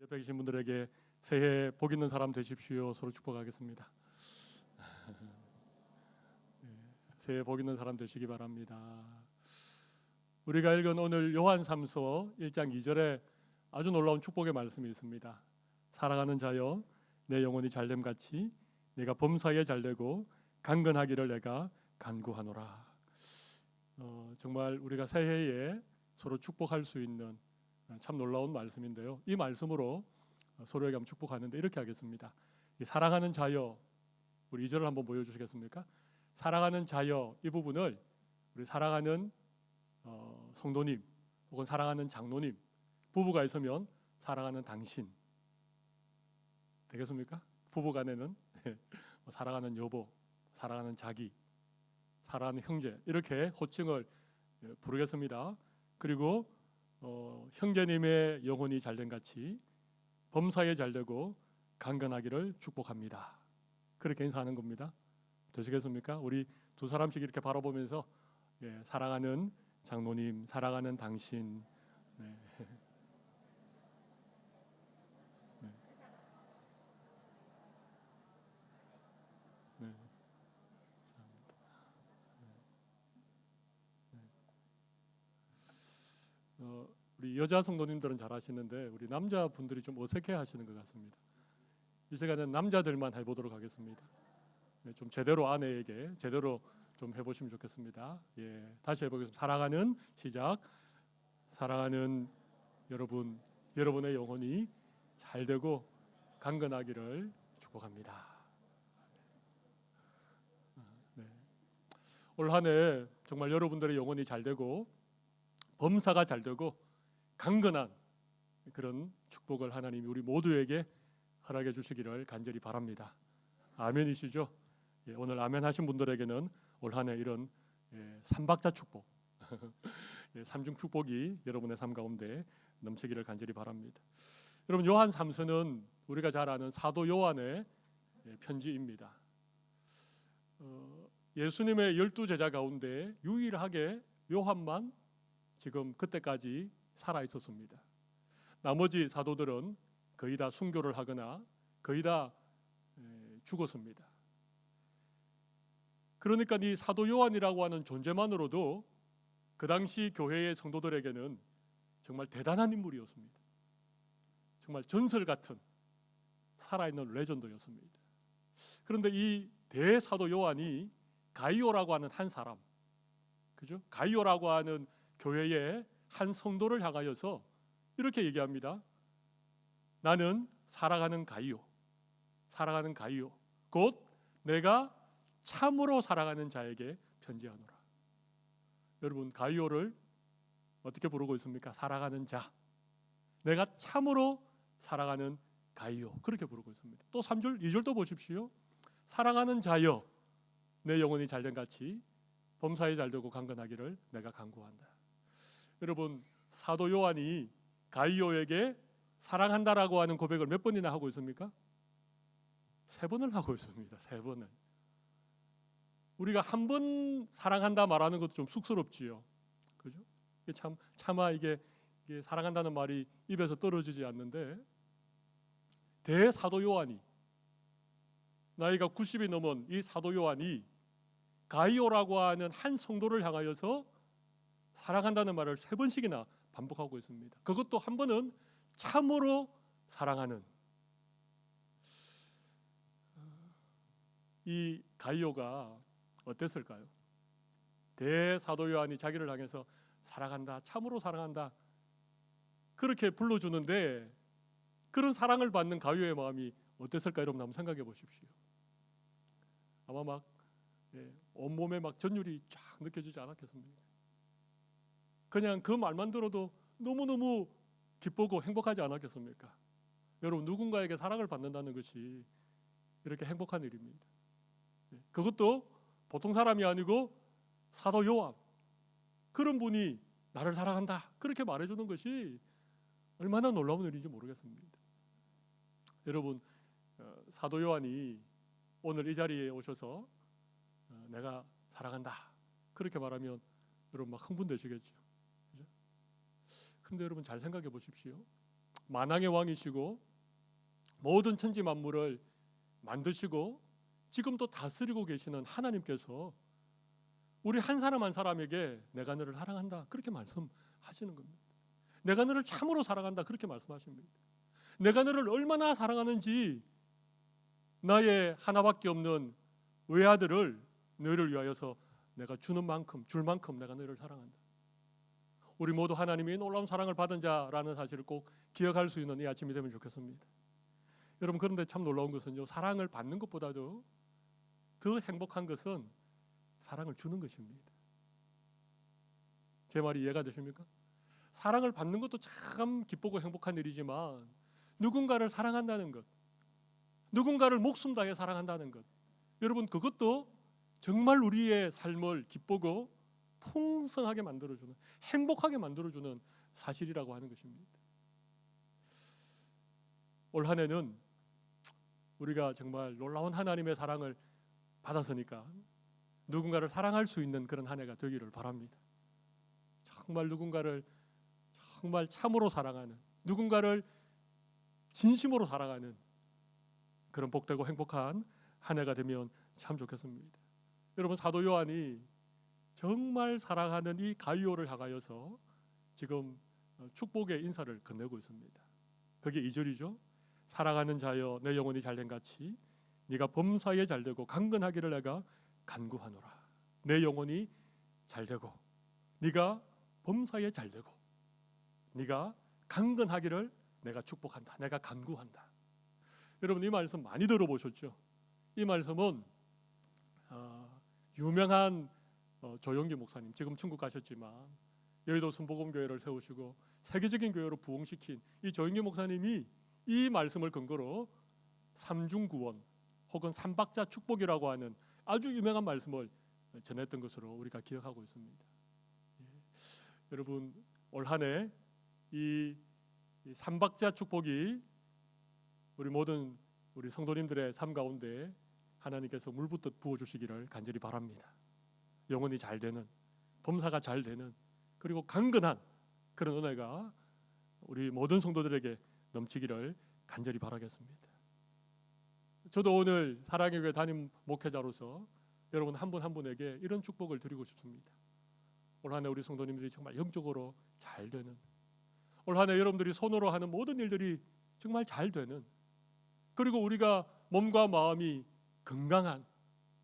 옆에 계신 분들에게 새해 복 있는 사람 되십시오. 서로 축복하겠습니다. 새해 복 있는 사람 되시기 바랍니다. 우리가 읽은 오늘 요한 3서 1장 2절에 아주 놀라운 축복의 말씀이 있습니다. 사랑하는 자여, 내 영혼이 잘됨 같이 내가 범사에 잘되고 강건하기를 내가 간구하노라. 정말 우리가 새해에 서로 축복할 수 있는 참 놀라운 말씀인데요. 이 말씀으로 서로에게 한번 축복하는데 이렇게 하겠습니다. 사랑하는 자여, 우리 2절을 한번 보여주시겠습니까? 사랑하는 자여, 이 부분을 우리 사랑하는 성도님 혹은 사랑하는 장로님, 부부가 있으면 사랑하는 당신 되겠습니까? 부부간에는 사랑하는 여보, 사랑하는 자기, 사랑하는 형제, 이렇게 호칭을 부르겠습니다. 그리고 형제님의 영혼이 잘된 같이 범사에 잘되고 강건하기를 축복합니다. 그렇게 인사하는 겁니다. 되시겠습니까? 우리 두 사람씩 이렇게 바라보면서 사랑하는 장로님, 사랑하는 당신. 네. 네. 네. 우리 여자 성도님들은 잘 하시는데 우리 남자분들이 좀 어색해 하시는 것 같습니다. 이 시간에는 남자들만 해보도록 하겠습니다. 좀 제대로 아내에게 제대로 좀 해보시면 좋겠습니다. 다시 해보겠습니다. 사랑하는 시작. 사랑하는 여러분, 여러분의 영혼이 잘되고 강건하기를 축복합니다. 네. 올 한 해 정말 여러분들의 영혼이 잘되고 범사가 잘되고 강건한 그런 축복을 하나님이 우리 모두에게 허락해 주시기를 간절히 바랍니다. 아멘이시죠? 오늘 아멘 하신 분들에게는 올 한 해 이런 삼박자 축복, 삼중 축복이 여러분의 삶 가운데 넘치기를 간절히 바랍니다. 여러분, 요한 3서는 우리가 잘 아는 사도 요한의 편지입니다. 예수님의 12제자 가운데 유일하게 요한만 지금 그때까지 살아 있었습니다. 나머지 사도들은 거의 다 순교를 하거나 거의 다 죽었습니다. 그러니까 이 사도 요한이라고 하는 존재만으로도 그 당시 교회의 성도들에게는 정말 대단한 인물이었습니다. 정말 전설 같은 살아있는 레전드였습니다. 그런데 이 대사도 요한이 가이오라고 하는 한 사람, 그죠? 가이오라고 하는 교회의 한 성도를 향하여서 이렇게 얘기합니다. 나는 사랑하는 가이오, 사랑하는 가이오, 곧 내가 참으로 사랑하는 자에게 편지하노라. 여러분, 가이오를 어떻게 부르고 있습니까? 사랑하는 자, 내가 참으로 사랑하는 가이오, 그렇게 부르고 있습니다. 또 3절, 2절도 보십시오. 사랑하는 자여, 내 영혼이 잘된 같이 범사에 잘되고 강건하기를 내가 간구한다. 여러분, 사도 요한이 가이오에게 사랑한다라고 하는 고백을 몇 번이나 하고 있습니까? 3번을 하고 있습니다. 3번을. 우리가 한 번 사랑한다 말하는 것도 좀 쑥스럽지요. 그죠? 차마 이게 사랑한다는 말이 입에서 떨어지지 않는데, 대사도 요한이, 나이가 90이 넘은 이 사도 요한이 가이오라고 하는 한 성도를 향하여서 사랑한다는 말을 3번씩이나 반복하고 있습니다. 그것도 한 번은 참으로 사랑하는. 이 가이오가 어땠을까요? 대사도 요한이 자기를 향해서 사랑한다, 참으로 사랑한다, 그렇게 불러주는데 그런 사랑을 받는 가이오의 마음이 어땠을까? 여러분 한번 생각해 보십시오. 아마 막 온몸에 막 전율이 쫙 느껴지지 않았겠습니까? 그냥 그 말만 들어도 너무너무 기쁘고 행복하지 않았겠습니까? 여러분, 누군가에게 사랑을 받는다는 것이 이렇게 행복한 일입니다. 그것도 보통 사람이 아니고 사도 요한, 그런 분이 나를 사랑한다 그렇게 말해주는 것이 얼마나 놀라운 일인지 모르겠습니다. 여러분, 사도 요한이 오늘 이 자리에 오셔서 내가 사랑한다 그렇게 말하면 여러분 막 흥분되시겠죠. 그죠? 근데 여러분 잘 생각해 보십시오. 만왕의 왕이시고 모든 천지 만물을 만드시고 지금도 다스리고 계시는 하나님께서 우리 한 사람 한 사람에게 내가 너를 사랑한다 그렇게 말씀하시는 겁니다. 내가 너를 참으로 사랑한다 그렇게 말씀하십니다. 내가 너를 얼마나 사랑하는지 나의 하나밖에 없는 외아들을 너희를 위하여서 내가 줄 만큼 내가 너희를 사랑한다. 우리 모두 하나님이 놀라운 사랑을 받은 자라는 사실을 꼭 기억할 수 있는 이 아침이 되면 좋겠습니다. 여러분, 그런데 참 놀라운 것은요, 사랑을 받는 것보다도 더 행복한 것은 사랑을 주는 것입니다. 제 말이 이해가 되십니까? 사랑을 받는 것도 참 기쁘고 행복한 일이지만 누군가를 사랑한다는 것, 누군가를 목숨 다해 사랑한다는 것, 여러분 그것도 정말 우리의 삶을 기쁘고 풍성하게 만들어주는, 행복하게 만들어주는 사실이라고 하는 것입니다. 올 한 해는 우리가 정말 놀라운 하나님의 사랑을 받았으니까 누군가를 사랑할 수 있는 그런 한 해가 되기를 바랍니다. 정말 누군가를 정말 참으로 사랑하는, 누군가를 진심으로 사랑하는 그런 복되고 행복한 한 해가 되면 참 좋겠습니다. 여러분, 사도 요한이 정말 사랑하는 이 가이오를 향하여서 지금 축복의 인사를 건네고 있습니다. 그게 2절이죠. 사랑하는 자여 내 영혼이 잘된 같이 네가 범사에 잘되고 강건하기를 내가 간구하노라. 내 영혼이 잘되고 네가 범사에 잘되고 네가 강건하기를 내가 축복한다. 내가 간구한다. 여러분, 이 말씀 많이 들어보셨죠? 이 말씀은 유명한 조영기 목사님, 지금 천국 가셨지만 여의도 순복음교회를 세우시고 세계적인 교회로 부흥시킨 이 조영기 목사님이 이 말씀을 근거로 삼중구원 혹은 삼박자 축복이라고 하는 아주 유명한 말씀을 전했던 것으로 우리가 기억하고 있습니다. 여러분, 올 한 해 이 삼박자 축복이 우리 모든 우리 성도님들의 삶 가운데 하나님께서 물붓듯 부어주시기를 간절히 바랍니다. 영혼이 잘 되는, 범사가 잘 되는, 그리고 강건한 그런 은혜가 우리 모든 성도들에게 넘치기를 간절히 바라겠습니다. 저도 오늘 사랑의 교회 담임 목회자로서 여러분 한 분 한 분에게 이런 축복을 드리고 싶습니다. 올 한 해 우리 성도님들이 정말 영적으로 잘 되는, 올 한 해 여러분들이 손으로 하는 모든 일들이 정말 잘 되는, 그리고 우리가 몸과 마음이 건강한,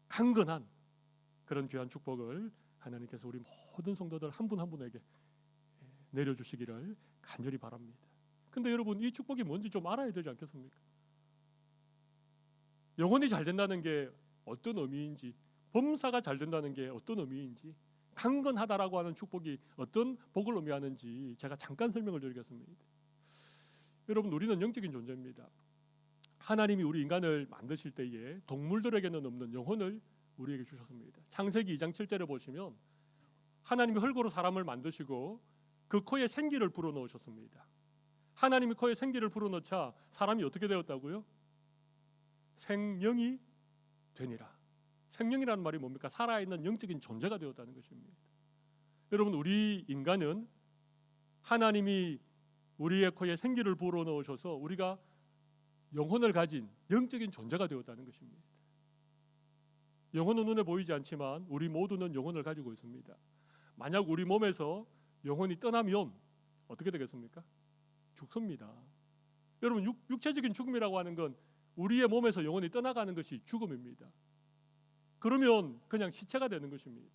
강건한 그런 귀한 축복을 하나님께서 우리 모든 성도들 한 분 한 분에게 내려주시기를 간절히 바랍니다. 근데 여러분, 이 축복이 뭔지 좀 알아야 되지 않겠습니까? 영혼이 잘 된다는 게 어떤 의미인지, 범사가 잘 된다는 게 어떤 의미인지, 강건하다라고 하는 축복이 어떤 복을 의미하는지 제가 잠깐 설명을 드리겠습니다. 여러분, 우리는 영적인 존재입니다. 하나님이 우리 인간을 만드실 때에 동물들에게는 없는 영혼을 우리에게 주셨습니다. 창세기 2장 7절에 보시면 하나님이 흙으로 사람을 만드시고 그 코에 생기를 불어넣으셨습니다. 하나님이 코에 생기를 불어넣자 사람이 어떻게 되었다고요? 생명이 되니라. 생명이라는 말이 뭡니까? 살아있는 영적인 존재가 되었다는 것입니다. 여러분, 우리 인간은 하나님이 우리의 코에 생기를 불어넣으셔서 우리가 영혼을 가진 영적인 존재가 되었다는 것입니다. 영혼은 눈에 보이지 않지만 우리 모두는 영혼을 가지고 있습니다. 만약 우리 몸에서 영혼이 떠나면 어떻게 되겠습니까? 죽습니다. 여러분, 육체적인 죽음이라고 하는 건 우리의 몸에서 영혼이 떠나가는 것이 죽음입니다. 그러면 그냥 시체가 되는 것입니다.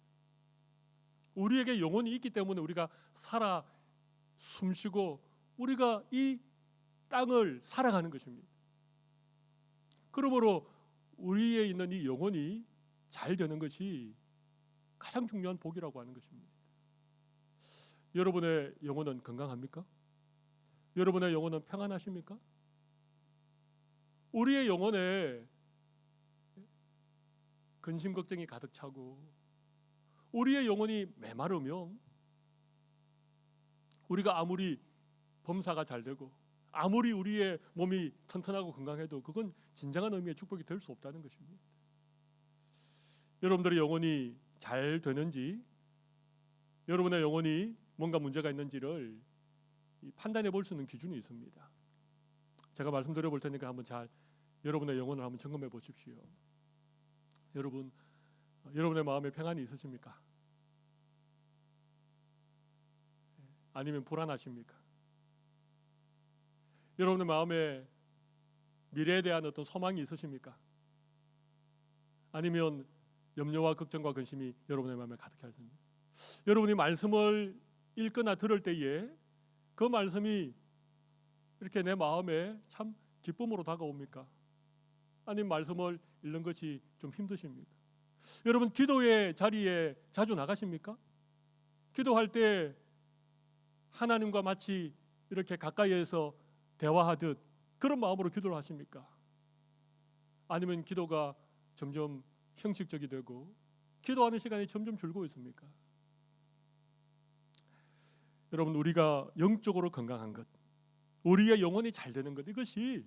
우리에게 영혼이 있기 때문에 우리가 살아 숨쉬고 우리가 이 땅을 살아가는 것입니다. 그러므로 우리에 있는 이 영혼이 잘 되는 것이 가장 중요한 복이라고 하는 것입니다. 여러분의 영혼은 건강합니까? 여러분의 영혼은 평안하십니까? 우리의 영혼에 근심 걱정이 가득 차고 우리의 영혼이 메마르면 우리가 아무리 범사가 잘 되고 아무리 우리의 몸이 튼튼하고 건강해도 그건 진정한 의미의 축복이 될 수 없다는 것입니다. 여러분들의 영혼이 잘 되는지, 여러분의 영혼이 뭔가 문제가 있는지를 판단해 볼 수 있는 기준이 있습니다. 제가 말씀드려 볼 테니까 한번 잘 여러분의 영혼을 한번 점검해 보십시오. 여러분, 여러분의 마음에 평안이 있으십니까? 아니면 불안하십니까? 여러분의 마음에 미래에 대한 어떤 소망이 있으십니까? 아니면 염려와 걱정과 근심이 여러분의 마음에 가득해 있습니까? 여러분이 말씀을 읽거나 들을 때에 그 말씀이 이렇게 내 마음에 참 기쁨으로 다가옵니까? 아니면 말씀을 읽는 것이 좀 힘드십니까? 여러분, 기도의 자리에 자주 나가십니까? 기도할 때 하나님과 마치 이렇게 가까이에서 대화하듯 그런 마음으로 기도를 하십니까? 아니면 기도가 점점 형식적이 되고 기도하는 시간이 점점 줄고 있습니까? 여러분, 우리가 영적으로 건강한 것, 우리의 영혼이 잘 되는 것, 이것이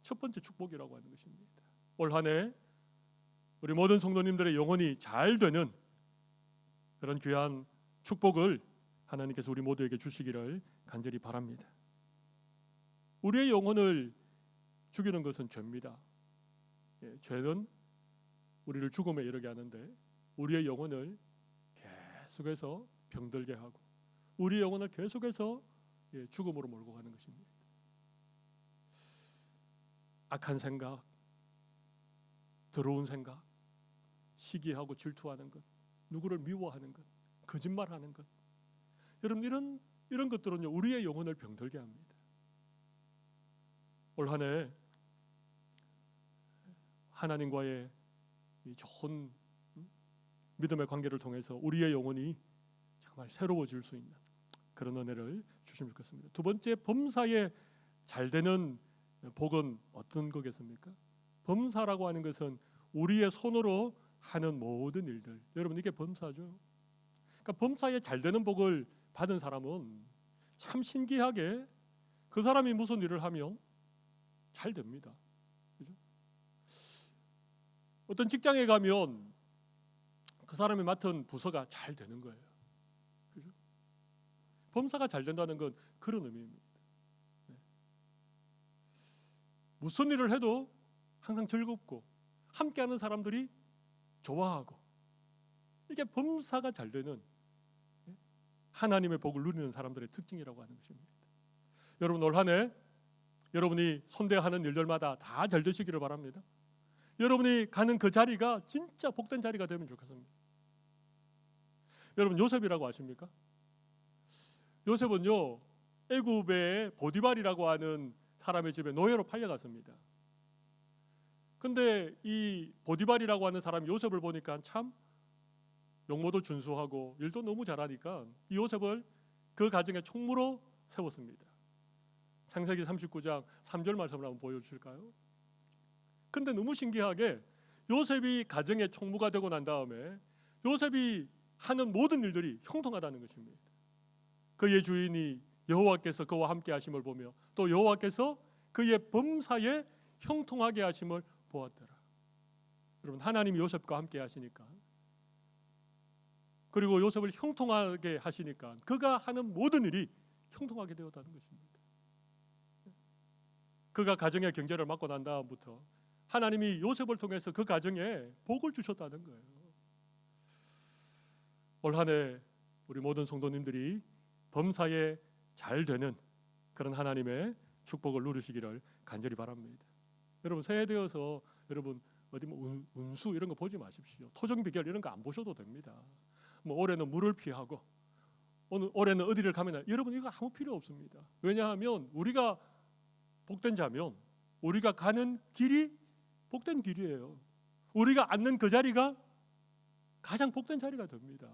첫 번째 축복이라고 하는 것입니다. 올 한 해 우리 모든 성도님들의 영혼이 잘 되는 그런 귀한 축복을 하나님께서 우리 모두에게 주시기를 간절히 바랍니다. 우리의 영혼을 죽이는 것은 죄입니다. 죄는 우리를 죽음에 이르게 하는데 우리의 영혼을 계속해서 병들게 하고 우리의 영혼을 계속해서 죽음으로 몰고 가는 것입니다. 악한 생각, 더러운 생각, 시기하고 질투하는 것, 누구를 미워하는 것, 거짓말하는 것, 여러분 이런 것들은요 우리의 영혼을 병들게 합니다. 올 한 해 하나님과의 이 좋은 믿음의 관계를 통해서 우리의 영혼이 정말 새로워질 수 있는 그런 은혜를 주시면 좋겠습니다. 두 번째, 범사에 잘 되는 복은 어떤 거겠습니까? 범사라고 하는 것은 우리의 손으로 하는 모든 일들. 여러분, 이게 범사죠. 그러니까 범사에 잘 되는 복을 받은 사람은 참 신기하게 그 사람이 무슨 일을 하면 잘 됩니다. 그죠? 어떤 직장에 가면 그 사람이 맡은 부서가 잘 되는 거예요. 그죠? 범사가 잘 된다는 건 그런 의미입니다. 네. 무슨 일을 해도 항상 즐겁고 함께하는 사람들이 좋아하고 이게 범사가 잘 되는 하나님의 복을 누리는 사람들의 특징이라고 하는 것입니다. 여러분, 올 한 해 여러분이 손대하는 일들마다 다 잘 되시기를 바랍니다. 여러분이 가는 그 자리가 진짜 복된 자리가 되면 좋겠습니다. 여러분, 요셉이라고 아십니까? 요셉은요 애굽의 보디발이라고 하는 사람의 집에 노예로 팔려갔습니다. 근데 이 보디발이라고 하는 사람이 요셉을 보니까 참 용모도 준수하고 일도 너무 잘하니까 이 요셉을 그 가정의 총무로 세웠습니다. 창세기 39장 3절 말씀을 한번 보여주실까요? 근데 너무 신기하게 요셉이 가정의 총무가 되고 난 다음에 요셉이 하는 모든 일들이 형통하다는 것입니다. 그의 주인이 여호와께서 그와 함께 하심을 보며 또 여호와께서 그의 범사에 형통하게 하심을 보았더라. 여러분, 하나님이 요셉과 함께 하시니까 그리고 요셉을 형통하게 하시니까 그가 하는 모든 일이 형통하게 되었다는 것입니다. 그가 가정의 경제를 맡고 난 다음부터 하나님이 요셉을 통해서 그 가정에 복을 주셨다는 거예요. 올 한 해 우리 모든 성도님들이 범사에 잘 되는 그런 하나님의 축복을 누리시기를 간절히 바랍니다. 여러분, 새해 되어서 여러분 어디 뭐 운수 이런 거 보지 마십시오. 토정 비결 이런 거 안 보셔도 됩니다. 뭐 올해는 물을 피하고 올해는 어디를 가면 여러분 이거 아무 필요 없습니다. 왜냐하면 우리가 복된 자면 우리가 가는 길이 복된 길이에요. 우리가 앉는 그 자리가 가장 복된 자리가 됩니다.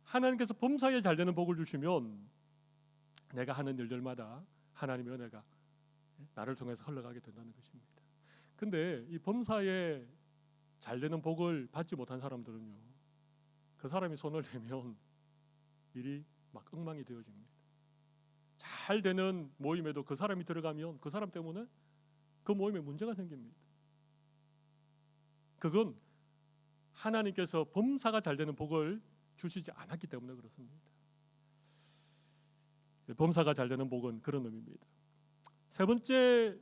하나님께서 범사에 잘 되는 복을 주시면 내가 하는 일들마다 하나님의 은혜가 나를 통해서 흘러가게 된다는 것입니다. 근데 이 범사에 잘 되는 복을 받지 못한 사람들은요, 그 사람이 손을 대면 일이 막 엉망이 되어집니다. 잘 되는 모임에도 그 사람이 들어가면 그 사람 때문에 그 모임에 문제가 생깁니다. 그건 하나님께서 범사가 잘 되는 복을 주시지 않았기 때문에 그렇습니다. 범사가 잘 되는 복은 그런 의미입니다. 세 번째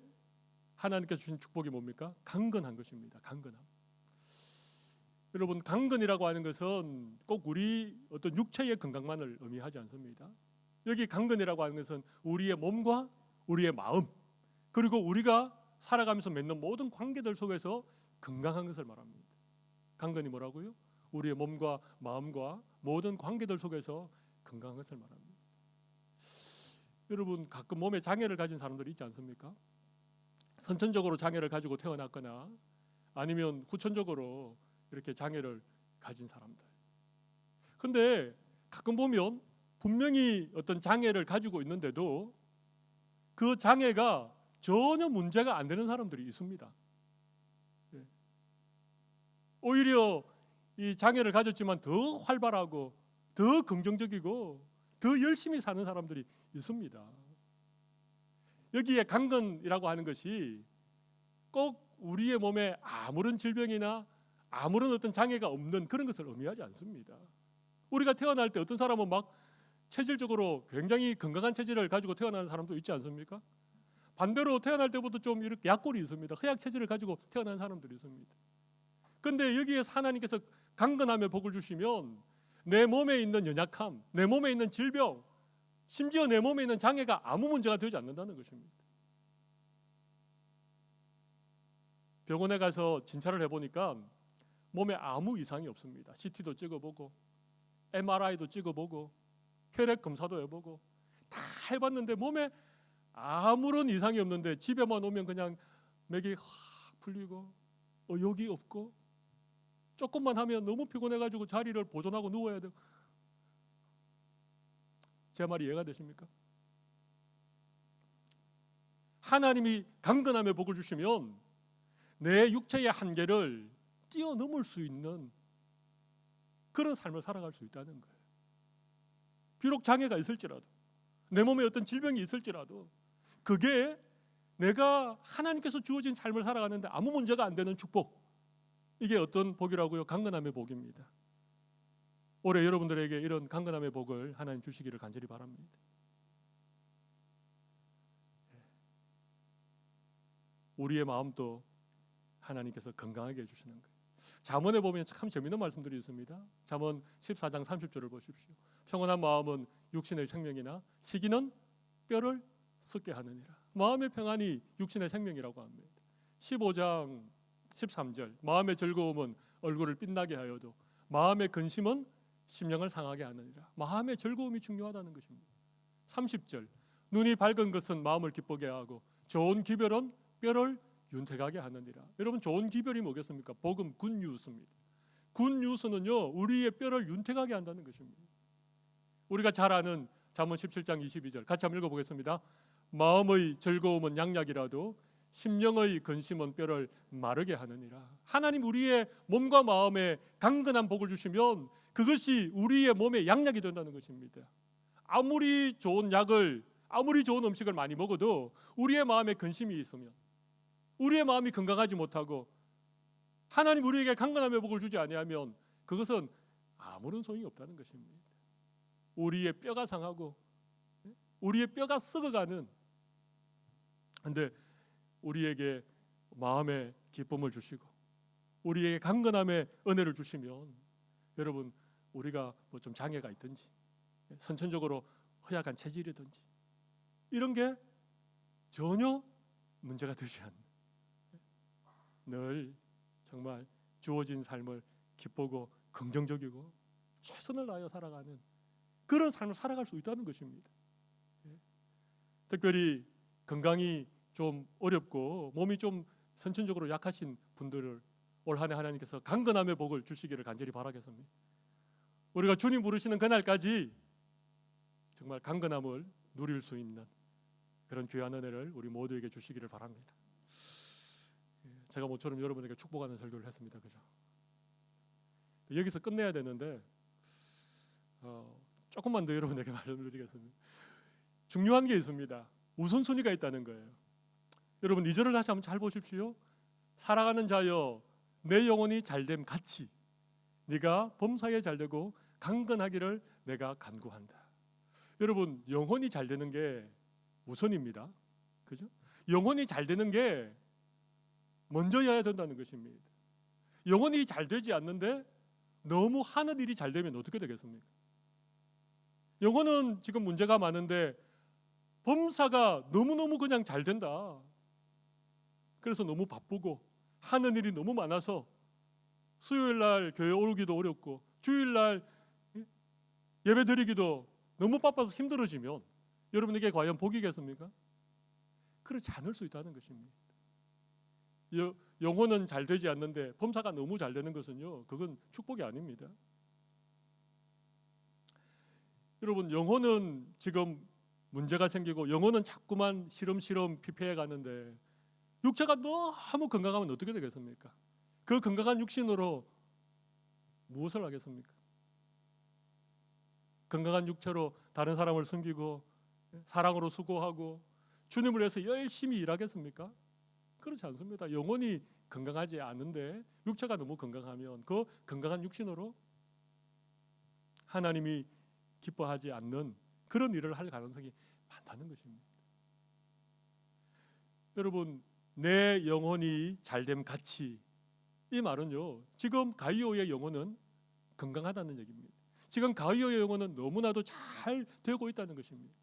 하나님께서 주신 축복이 뭡니까? 강건한 것입니다. 강건함. 여러분, 강건이라고 하는 것은 꼭 우리 어떤 육체의 건강만을 의미하지 않습니다. 여기 강건이라고 하는 것은 우리의 몸과 우리의 마음, 그리고 우리가 살아가면서 맺는 모든 관계들 속에서 건강한 것을 말합니다. 강건이 뭐라고요? 우리의 몸과 마음과 모든 관계들 속에서 건강한 것을 말합니다. 여러분, 가끔 몸에 장애를 가진 사람들이 있지 않습니까? 선천적으로 장애를 가지고 태어났거나 아니면 후천적으로 이렇게 장애를 가진 사람들. 근데 가끔 보면 분명히 어떤 장애를 가지고 있는데도 그 장애가 전혀 문제가 안 되는 사람들이 있습니다. 오히려 이 장애를 가졌지만 더 활발하고 더 긍정적이고 더 열심히 사는 사람들이 있습니다. 여기에 강건이라고 하는 것이 꼭 우리의 몸에 아무런 질병이나 아무런 어떤 장애가 없는 그런 것을 의미하지 않습니다. 우리가 태어날 때 어떤 사람은 막 체질적으로 굉장히 건강한 체질을 가지고 태어나는 사람도 있지 않습니까? 반대로 태어날 때부터 좀 이렇게 약골이 있습니다. 허약 체질을 가지고 태어난 사람들이 있습니다. 그런데 여기에서 하나님께서 강건함의 복을 주시면 내 몸에 있는 연약함, 내 몸에 있는 질병, 심지어 내 몸에 있는 장애가 아무 문제가 되지 않는다는 것입니다. 병원에 가서 진찰을 해보니까 몸에 아무 이상이 없습니다. CT도 찍어보고 MRI도 찍어보고 혈액 검사도 해보고 다 해봤는데 몸에 아무런 이상이 없는데 집에만 오면 그냥 맥이 확 풀리고 의욕이 없고 조금만 하면 너무 피곤해가지고 자리를 보존하고 누워야 돼요. 제 말이 이해가 되십니까? 하나님이 강건함의 복을 주시면 내 육체의 한계를 뛰어넘을 수 있는 그런 삶을 살아갈 수 있다는 거예요. 비록 장애가 있을지라도 내 몸에 어떤 질병이 있을지라도 그게 내가 하나님께서 주어진 삶을 살아가는데 아무 문제가 안 되는 축복, 이게 어떤 복이라고요? 강건함의 복입니다. 올해 여러분들에게 이런 강건함의 복을 하나님 주시기를 간절히 바랍니다. 우리의 마음도 하나님께서 건강하게 해주시는 거예요. 잠언에 보면 참 재미있는 말씀들이 있습니다. 잠언 14장 30절을 보십시오. 평온한 마음은 육신의 생명이나 시기는 뼈를 썩게 하느니라. 마음의 평안이 육신의 생명이라고 합니다. 15장 13절 마음의 즐거움은 얼굴을 빛나게 하여도 마음의 근심은 심령을 상하게 하느니라. 마음의 즐거움이 중요하다는 것입니다. 30절 눈이 밝은 것은 마음을 기쁘게 하고 좋은 기별은 뼈를 윤택하게 하느니라. 여러분, 좋은 기별이 뭐겠습니까? 복음, 굿뉴스입니다. 굿뉴스는요 우리의 뼈를 윤택하게 한다는 것입니다. 우리가 잘 아는 잠언 17장 22절 같이 한번 읽어보겠습니다. 마음의 즐거움은 양약이라도 심령의 근심은 뼈를 마르게 하느니라. 하나님 우리의 몸과 마음에 강건한 복을 주시면 그것이 우리의 몸에 양약이 된다는 것입니다. 아무리 좋은 약을, 아무리 좋은 음식을 많이 먹어도 우리의 마음에 근심이 있으면, 우리의 마음이 건강하지 못하고 하나님 우리에게 강건함의 복을 주지 아니하면 그것은 아무런 소용이 없다는 것입니다. 우리의 뼈가 상하고 우리의 뼈가 썩어가는, 근데 우리에게 마음의 기쁨을 주시고 우리에게 강건함의 은혜를 주시면 여러분, 우리가 뭐 좀 장애가 있든지 선천적으로 허약한 체질이든지 이런 게 전혀 문제가 되지 않는, 늘 정말 주어진 삶을 기쁘고 긍정적이고 최선을 다하여 살아가는 그런 삶을 살아갈 수 있다는 것입니다. 특별히 건강이 좀 어렵고 몸이 좀 선천적으로 약하신 분들을 올 한 해 하나님께서 강건함의 복을 주시기를 간절히 바라겠습니다. 우리가 주님 부르시는 그날까지 정말 강건함을 누릴 수 있는 그런 귀한 은혜를 우리 모두에게 주시기를 바랍니다. 제가 모처럼 여러분에게 축복하는 설교를 했습니다. 그죠? 여기서 끝내야 되는데 조금만 더 여러분에게 말씀드리겠습니다. 중요한 게 있습니다. 우선순위가 있다는 거예요. 여러분 2절을 다시 한번 잘 보십시오. 살아가는 자여 내 영혼이 잘됨 같이 네가 범사에 잘되고 강건하기를 내가 간구한다. 여러분, 영혼이 잘 되는 게 우선입니다. 그죠? 영혼이 잘 되는 게 먼저여야 된다는 것입니다. 영혼이 잘 되지 않는데 너무 하는 일이 잘 되면 어떻게 되겠습니까? 영혼은 지금 문제가 많은데 범사가 너무너무 그냥 잘 된다. 그래서 너무 바쁘고 하는 일이 너무 많아서 수요일 날 교회 오기도 어렵고 주일 날 예배 드리기도 너무 바빠서 힘들어지면 여러분에게 과연 복이겠습니까? 그렇지 않을 수 있다는 것입니다. 영혼은 잘 되지 않는데 범사가 너무 잘 되는 것은요, 그건 축복이 아닙니다. 여러분, 영혼은 지금 문제가 생기고 영혼은 자꾸만 시름시름 피폐해 가는데 육체가 너무 건강하면 어떻게 되겠습니까? 그 건강한 육신으로 무엇을 하겠습니까? 건강한 육체로 다른 사람을 섬기고 사랑으로 수고하고 주님을 위해서 열심히 일하겠습니까? 그렇지 않습니다. 영혼이 건강하지 않은데 육체가 너무 건강하면 그 건강한 육신으로 하나님이 기뻐하지 않는 그런 일을 할 가능성이 많다는 것입니다. 여러분, 내 영혼이 잘됨 같이, 이 말은요, 지금 가이오의 영혼은 건강하다는 얘기입니다. 지금 가이오의 영혼은 너무나도 잘 되고 있다는 것입니다.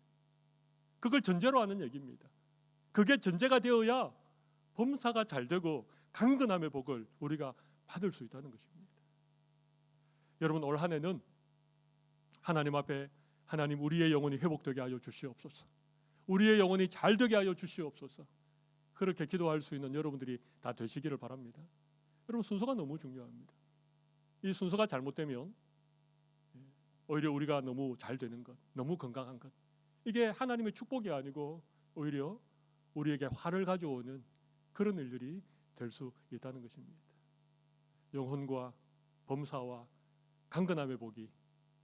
그걸 전제로 하는 얘기입니다. 그게 전제가 되어야 범사가 잘 되고 강건함의 복을 우리가 받을 수 있다는 것입니다. 여러분, 올 한 해는 하나님 앞에 하나님, 우리의 영혼이 회복되게 하여 주시옵소서, 우리의 영혼이 잘 되게 하여 주시옵소서, 그렇게 기도할 수 있는 여러분들이 다 되시기를 바랍니다. 여러분, 순서가 너무 중요합니다. 이 순서가 잘못되면 오히려 우리가 너무 잘 되는 것, 너무 건강한 것, 이게 하나님의 축복이 아니고 오히려 우리에게 화를 가져오는 그런 일들이 될 수 있다는 것입니다. 영혼과 범사와 강건함의 복이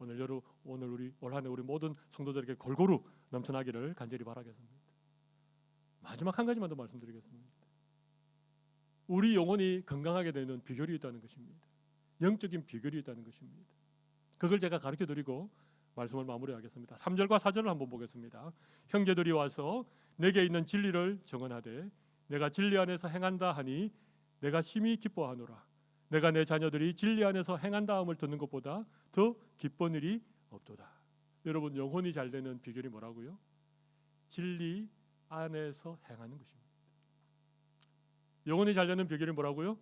오늘 우리 올 한 해 우리 모든 성도들에게 골고루 넘쳐나기를 간절히 바라겠습니다. 마지막 한 가지만 더 말씀드리겠습니다. 우리 영혼이 건강하게 되는 비결이 있다는 것입니다. 영적인 비결이 있다는 것입니다. 그걸 제가 가르쳐 드리고 말씀을 마무리하겠습니다. 3절과 4절을 한번 보겠습니다. 형제들이 와서 내게 있는 진리를 정언하되 내가 진리 안에서 행한다 하니 내가 심히 기뻐하노라. 내가 내 자녀들이 진리 안에서 행한다함을 듣는 것보다 더 기쁜 일이 없도다. 여러분, 영혼이 잘 되는 비결이 뭐라고요? 진리 안에서 행하는 것입니다. 영혼이 잘 되는 비결이 뭐라고요?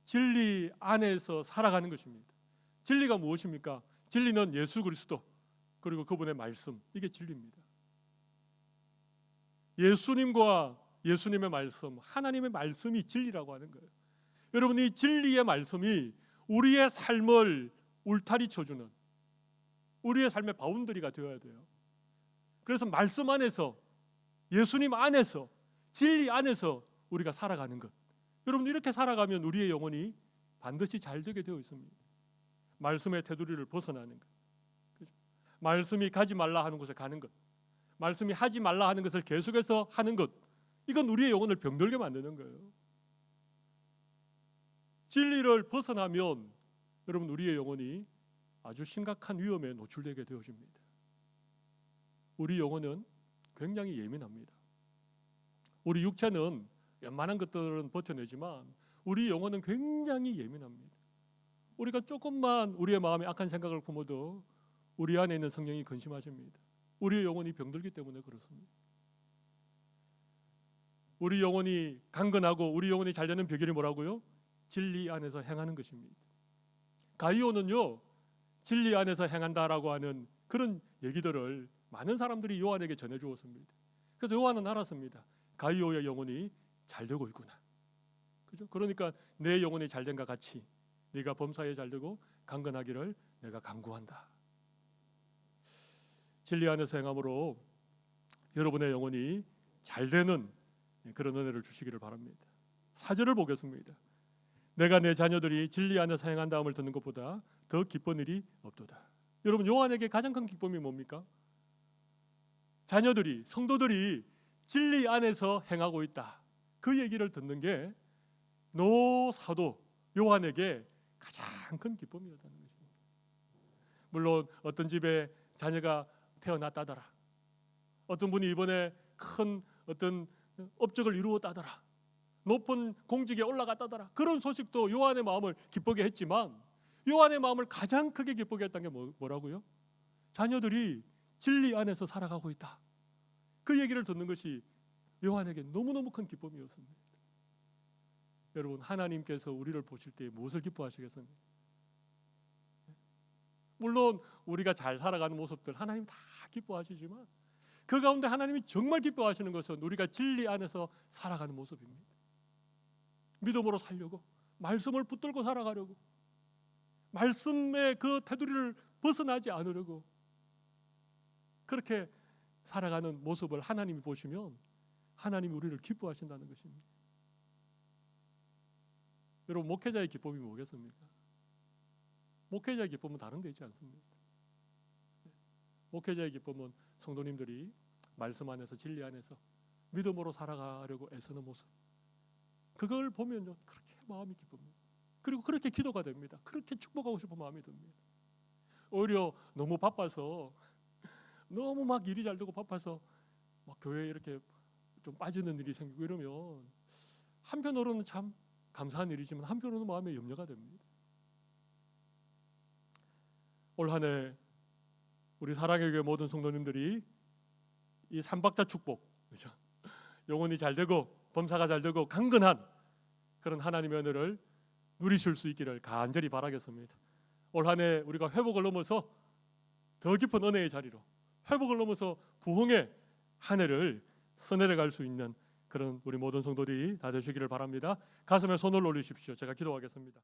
진리 안에서 살아가는 것입니다. 진리가 무엇입니까? 진리는 예수 그리스도 그리고 그분의 말씀, 이게 진리입니다. 예수님과 예수님의 말씀, 하나님의 말씀이 진리라고 하는 거예요. 여러분, 이 진리의 말씀이 우리의 삶을 울타리 쳐주는, 우리의 삶의 바운더리가 되어야 돼요. 그래서 말씀 안에서, 예수님 안에서, 진리 안에서 우리가 살아가는 것, 여러분, 이렇게 살아가면 우리의 영혼이 반드시 잘 되게 되어 있습니다. 말씀의 테두리를 벗어나는 것, 그렇죠? 말씀이 가지 말라 하는 곳에 가는 것, 말씀이 하지 말라 하는 것을 계속해서 하는 것, 이건 우리의 영혼을 병들게 만드는 거예요. 진리를 벗어나면 여러분, 우리의 영혼이 아주 심각한 위험에 노출되게 되어집니다. 우리 영혼은 굉장히 예민합니다. 우리 육체는 웬만한 것들은 버텨내지만 우리 영혼은 굉장히 예민합니다. 우리가 조금만 우리의 마음에 악한 생각을 품어도 우리 안에 있는 성령이 근심하십니다. 우리의 영혼이 병들기 때문에 그렇습니다. 우리 영혼이 강건하고 우리 영혼이 잘 되는 비결이 뭐라고요? 진리 안에서 행하는 것입니다. 가이오는요, 진리 안에서 행한다라고 하는 그런 얘기들을 많은 사람들이 요한에게 전해주었습니다. 그래서 요한은 알았습니다. 가이오의 영혼이 잘 되고 있구나. 그죠? 그러니까 내 영혼이 잘 된과 같이 네가 범사에 잘 되고 강건하기를 내가 간구한다. 진리 안에서 행함으로 여러분의 영혼이 잘 되는 그런 은혜를 주시기를 바랍니다. 4절을 보겠습니다. 내가 내 자녀들이 진리 안에서 행한다함을 듣는 것보다 더 기쁜 일이 없도다. 여러분, 요한에게 가장 큰 기쁨이 뭡니까? 자녀들이, 성도들이 진리 안에서 행하고 있다, 그 얘기를 듣는 게 노 사도 요한에게 가장 큰 기쁨이었다는 것입니다. 물론 어떤 집에 자녀가 태어났다더라. 어떤 분이 이번에 큰 어떤 업적을 이루었다더라. 높은 공직에 올라갔다더라. 그런 소식도 요한의 마음을 기쁘게 했지만 요한의 마음을 가장 크게 기쁘게 했던 게 뭐라고요? 자녀들이 진리 안에서 살아가고 있다. 그 얘기를 듣는 것이 요한에게 너무너무 큰 기쁨이었습니다. 여러분, 하나님께서 우리를 보실 때 무엇을 기뻐하시겠습니까? 물론 우리가 잘 살아가는 모습들 하나님 다 기뻐하시지만 그 가운데 하나님이 정말 기뻐하시는 것은 우리가 진리 안에서 살아가는 모습입니다. 믿음으로 살려고, 말씀을 붙들고 살아가려고, 말씀의 그 테두리를 벗어나지 않으려고 그렇게 살아가는 모습을 하나님이 보시면 하나님이 우리를 기뻐하신다는 것입니다. 여러분, 목회자의 기쁨이 뭐겠습니까? 목회자의 기쁨은 다른 데 있지 않습니다. 목회자의 기쁨은 성도님들이 말씀 안에서 진리 안에서 믿음으로 살아가려고 애쓰는 모습, 그걸 보면요 그렇게 마음이 기쁩니다. 그리고 그렇게 기도가 됩니다. 그렇게 축복하고 싶은 마음이 듭니다. 오히려 너무 바빠서 너무 막 일이 잘 되고 바빠서 막 교회에 이렇게 좀 빠지는 일이 생기고 이러면 한편으로는 참 감사한 일이지만 한편으로는 마음에 염려가 됩니다. 올 한 해 우리 사랑의 교회 모든 성도님들이 이 삼박자 축복, 그렇죠? 영혼이 잘 되고 범사가 잘 되고 강건한 그런 하나님의 은혜를 누리실 수 있기를 간절히 바라겠습니다. 올 한 해 우리가 회복을 넘어서 더 깊은 은혜의 자리로, 회복을 넘어서 부흥의 한 해를 써내려 갈 수 있는 그런 우리 모든 성도들이 다 되시기를 바랍니다. 가슴에 손을 올리십시오. 제가 기도하겠습니다.